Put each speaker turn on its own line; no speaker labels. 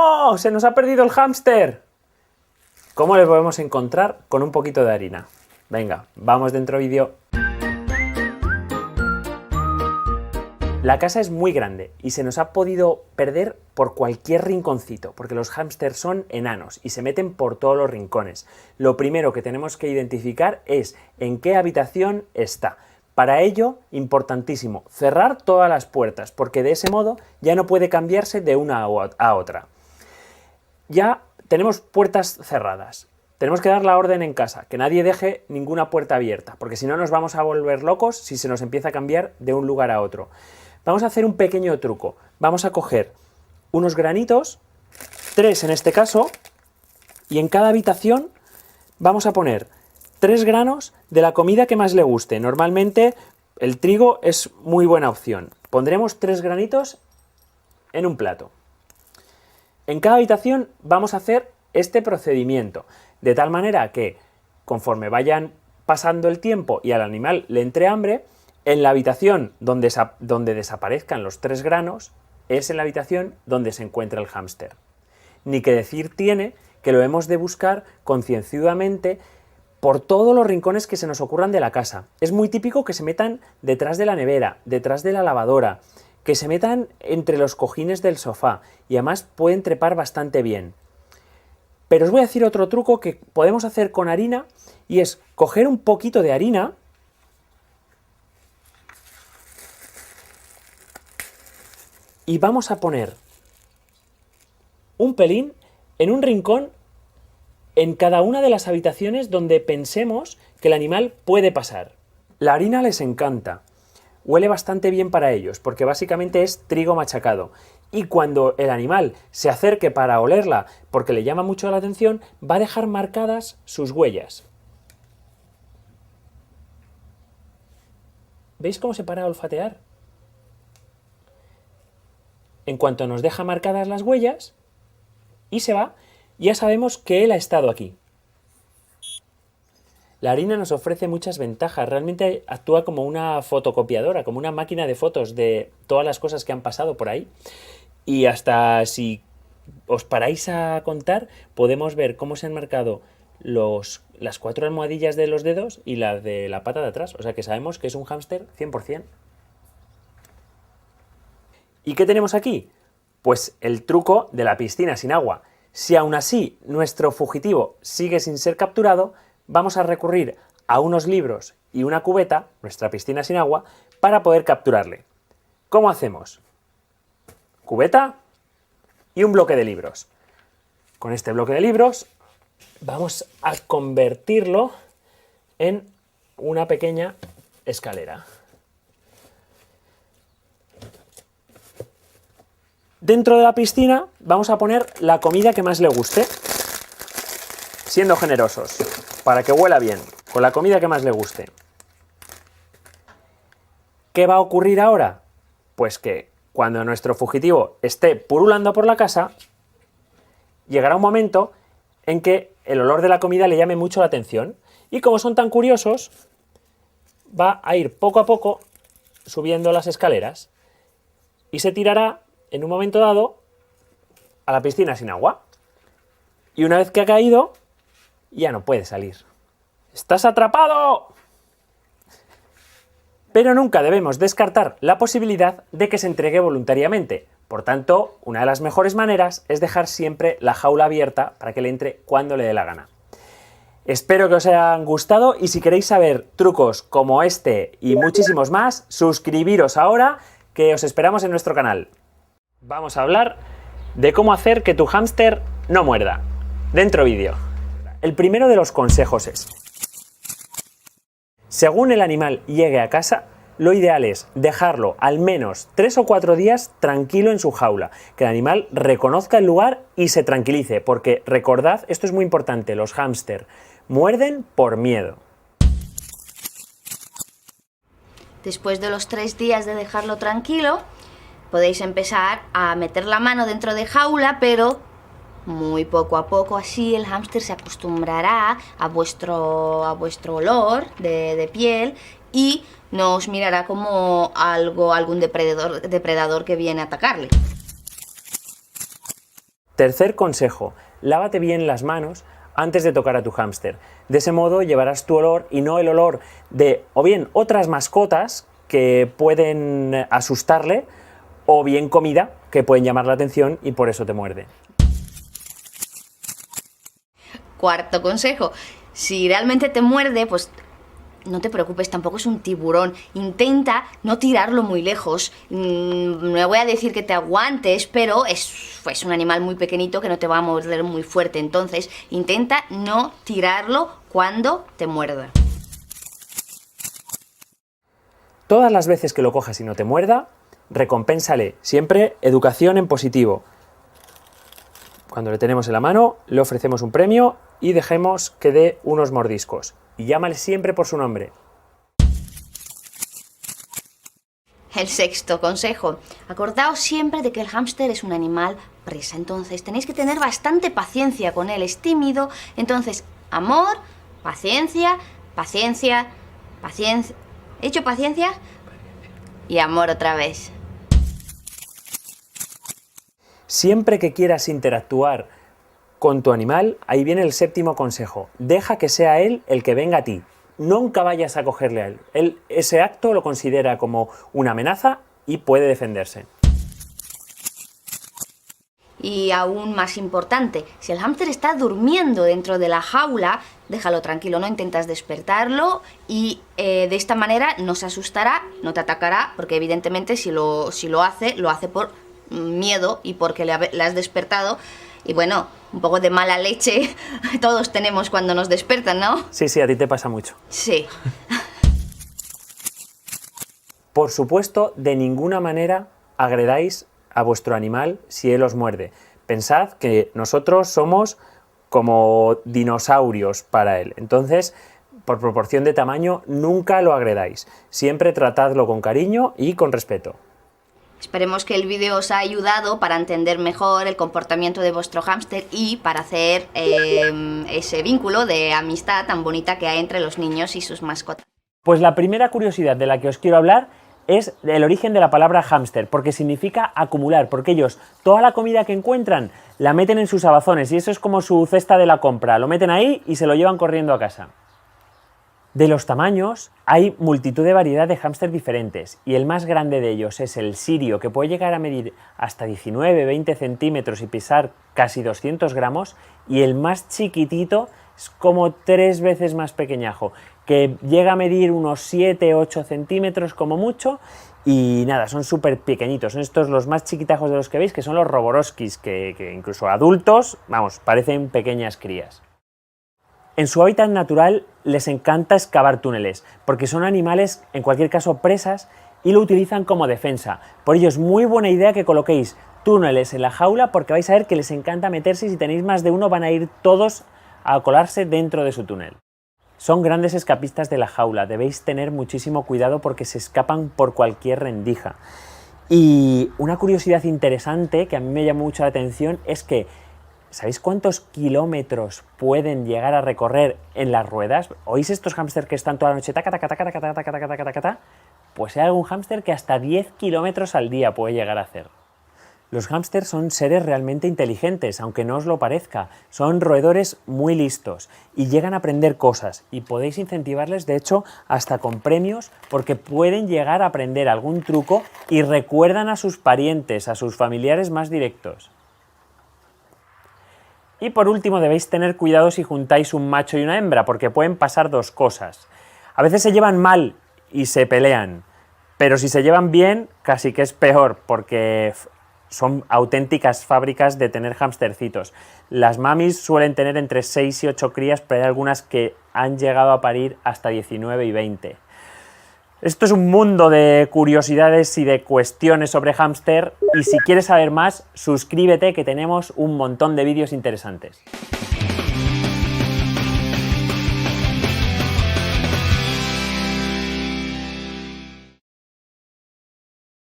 ¡Oh! ¡Se nos ha perdido el hámster! ¿Cómo le podemos encontrar? Con un poquito de harina. Venga, vamos dentro vídeo. La casa es muy grande y se nos ha podido perder por cualquier rinconcito, porque los hámsters son enanos y se meten por todos los rincones. Lo primero que tenemos que identificar es en qué habitación está. Para ello, importantísimo, cerrar todas las puertas, porque de ese modo ya no puede cambiarse de una a otra. Ya tenemos puertas cerradas. Tenemos que dar la orden en casa, que nadie deje ninguna puerta abierta, porque si no nos vamos a volver locos si se nos empieza a cambiar de un lugar a otro. Vamos a hacer un pequeño truco. Vamos a coger unos granitos, 3 en este caso, y en cada habitación vamos a poner 3 granos de la comida que más le guste. Normalmente el trigo es muy buena opción. Pondremos 3 granitos en un plato. En cada habitación vamos a hacer este procedimiento, de tal manera que conforme vayan pasando el tiempo y al animal le entre hambre, en la habitación donde desaparezcan los 3 granos es en la habitación donde se encuentra el hámster. Ni que decir tiene que lo hemos de buscar concienzudamente por todos los rincones que se nos ocurran de la casa. Es muy típico que se metan detrás de la nevera, detrás de la lavadora, que se metan entre los cojines del sofá y además pueden trepar bastante bien. Pero os voy a decir otro truco que podemos hacer con harina y es coger un poquito de harina y vamos a poner un pelín en un rincón en cada una de las habitaciones donde pensemos que el animal puede pasar. La harina les encanta. Huele bastante bien para ellos, porque básicamente es trigo machacado. Y cuando el animal se acerque para olerla, porque le llama mucho la atención, va a dejar marcadas sus huellas. ¿Veis cómo se para a olfatear? En cuanto nos deja marcadas las huellas y se va, ya sabemos que él ha estado aquí. La harina nos ofrece muchas ventajas, realmente actúa como una fotocopiadora, como una máquina de fotos de todas las cosas que han pasado por ahí. Y hasta si os paráis a contar, podemos ver cómo se han marcado las 4 almohadillas de los dedos y la de la pata de atrás. O sea que sabemos que es un hámster 100%. ¿Y qué tenemos aquí? Pues el truco de la piscina sin agua. Si aún así nuestro fugitivo sigue sin ser capturado, vamos a recurrir a unos libros y una cubeta, nuestra piscina sin agua, para poder capturarle. ¿Cómo hacemos? Cubeta y un bloque de libros. Con este bloque de libros vamos a convertirlo en una pequeña escalera. Dentro de la piscina vamos a poner la comida que más le guste, siendo generosos, para que huela bien, con la comida que más le guste. ¿Qué va a ocurrir ahora? Pues que cuando nuestro fugitivo esté pululando por la casa, llegará un momento en que el olor de la comida le llame mucho la atención y como son tan curiosos, va a ir poco a poco subiendo las escaleras y se tirará en un momento dado a la piscina sin agua. Y una vez que ha caído, ya no puede salir. ¡Estás atrapado! Pero nunca debemos descartar la posibilidad de que se entregue voluntariamente. Por tanto, una de las mejores maneras es dejar siempre la jaula abierta para que le entre cuando le dé la gana. Espero que os hayan gustado y si queréis saber trucos como este y muchísimos más, suscribiros ahora que os esperamos en nuestro canal. Vamos a hablar de cómo hacer que tu hámster no muerda. Dentro vídeo. El primero de los consejos es: según el animal llegue a casa, lo ideal es dejarlo al menos 3 o 4 días tranquilo en su jaula, que el animal reconozca el lugar y se tranquilice, porque recordad, esto es muy importante, los hámster muerden por miedo.
Después de los 3 días de dejarlo tranquilo, podéis empezar a meter la mano dentro de jaula, pero muy poco a poco, así el hámster se acostumbrará a vuestro olor de piel y no os mirará como algún depredador que viene a atacarle.
Tercer consejo, lávate bien las manos antes de tocar a tu hámster. De ese modo llevarás tu olor y no el olor de o bien otras mascotas que pueden asustarle o bien comida que pueden llamar la atención y por eso te muerde.
Cuarto consejo, si realmente te muerde, pues no te preocupes, tampoco es un tiburón. Intenta no tirarlo muy lejos. No voy a decir que te aguantes, pero es un animal muy pequeñito que no te va a morder muy fuerte. Entonces, intenta no tirarlo cuando te muerda.
Todas las veces que lo cojas y no te muerda, recompénsale. Siempre educación en positivo. Cuando le tenemos en la mano, le ofrecemos un premio y dejemos que dé unos mordiscos. Y llámale siempre por su nombre.
El sexto consejo, acordaos siempre de que el hámster es un animal presa, entonces tenéis que tener bastante paciencia con él, es tímido, entonces amor, paciencia, paciencia, paciencia, ¿he dicho paciencia? Y amor otra vez.
Siempre que quieras interactuar con tu animal, ahí viene el séptimo consejo. Deja que sea él el que venga a ti. Nunca vayas a cogerle a él. Él ese acto lo considera como una amenaza y puede defenderse.
Y aún más importante, si el hámster está durmiendo dentro de la jaula, déjalo tranquilo, no intentas despertarlo y de esta manera no se asustará, no te atacará, porque evidentemente si lo hace por miedo y porque le has despertado. Y bueno, un poco de mala leche todos tenemos cuando nos despertan, ¿no?
Sí, a ti te pasa mucho.
Sí.
Por supuesto, de ninguna manera agredáis a vuestro animal si él os muerde. Pensad que nosotros somos como dinosaurios para él. Entonces, por proporción de tamaño, nunca lo agredáis. Siempre tratadlo con cariño y con respeto.
Esperemos que el vídeo os ha ayudado para entender mejor el comportamiento de vuestro hámster y para hacer ese vínculo de amistad tan bonita que hay entre los niños y sus mascotas.
Pues la primera curiosidad de la que os quiero hablar es el origen de la palabra hámster, porque significa acumular, porque ellos toda la comida que encuentran la meten en sus abazones y eso es como su cesta de la compra, lo meten ahí y se lo llevan corriendo a casa. De los tamaños, hay multitud de variedad de hámster diferentes y el más grande de ellos es el sirio, que puede llegar a medir hasta 19-20 centímetros y pesar casi 200 gramos, y el más chiquitito es como 3 veces más pequeñajo, que llega a medir unos 7-8 centímetros como mucho y nada, son súper pequeñitos, son estos los más chiquitajos de los que veis, que son los roborovskis, que incluso adultos, vamos, parecen pequeñas crías. En su hábitat natural les encanta excavar túneles, porque son animales, en cualquier caso, presas y lo utilizan como defensa. Por ello es muy buena idea que coloquéis túneles en la jaula porque vais a ver que les encanta meterse y si tenéis más de uno van a ir todos a colarse dentro de su túnel. Son grandes escapistas de la jaula, debéis tener muchísimo cuidado porque se escapan por cualquier rendija. Y una curiosidad interesante que a mí me llamó mucho la atención es que ¿sabéis cuántos kilómetros pueden llegar a recorrer en las ruedas? ¿Oís estos hámsters que están toda la noche taca, taca, taca, taca, taca, taca, taca, taca, taca? Pues hay algún hámster que hasta 10 kilómetros al día puede llegar a hacer. Los hámsters son seres realmente inteligentes, aunque no os lo parezca. Son roedores muy listos y llegan a aprender cosas y podéis incentivarles, de hecho, hasta con premios porque pueden llegar a aprender algún truco y recuerdan a sus parientes, a sus familiares más directos. Y por último debéis tener cuidado si juntáis un macho y una hembra, porque pueden pasar dos cosas. A veces se llevan mal y se pelean, pero si se llevan bien casi que es peor, porque son auténticas fábricas de tener hamstercitos. Las mamis suelen tener entre 6 y 8 crías, pero hay algunas que han llegado a parir hasta 19 y 20. Esto es un mundo de curiosidades y de cuestiones sobre hámster y si quieres saber más, suscríbete que tenemos un montón de vídeos interesantes.